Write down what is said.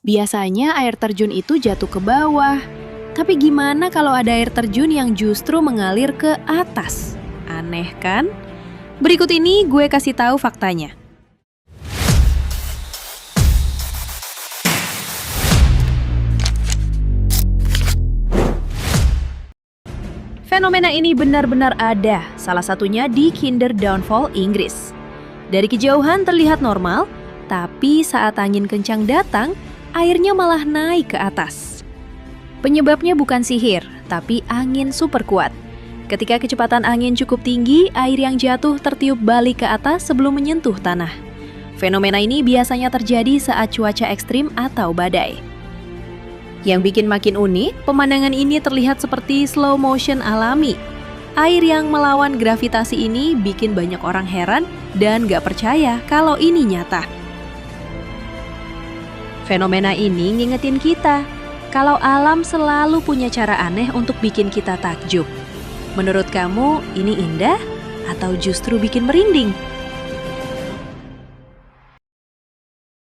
Biasanya air terjun itu jatuh ke bawah. Tapi gimana kalau ada air terjun yang justru mengalir ke atas? Aneh kan? Berikut ini gue kasih tahu faktanya. Fenomena ini benar-benar ada, salah satunya di Kinder Downfall, Inggris. Dari kejauhan terlihat normal, tapi saat angin kencang datang, airnya malah naik ke atas. Penyebabnya bukan sihir, tapi angin super kuat. Ketika kecepatan angin cukup tinggi, air yang jatuh tertiup balik ke atas sebelum menyentuh tanah. Fenomena ini biasanya terjadi saat cuaca ekstrim atau badai. Yang bikin makin unik, pemandangan ini terlihat seperti slow motion alami. Air yang melawan gravitasi ini bikin banyak orang heran dan gak percaya kalau ini nyata. Fenomena ini ngingetin kita, kalau alam selalu punya cara aneh untuk bikin kita takjub. Menurut kamu, ini indah atau justru bikin merinding?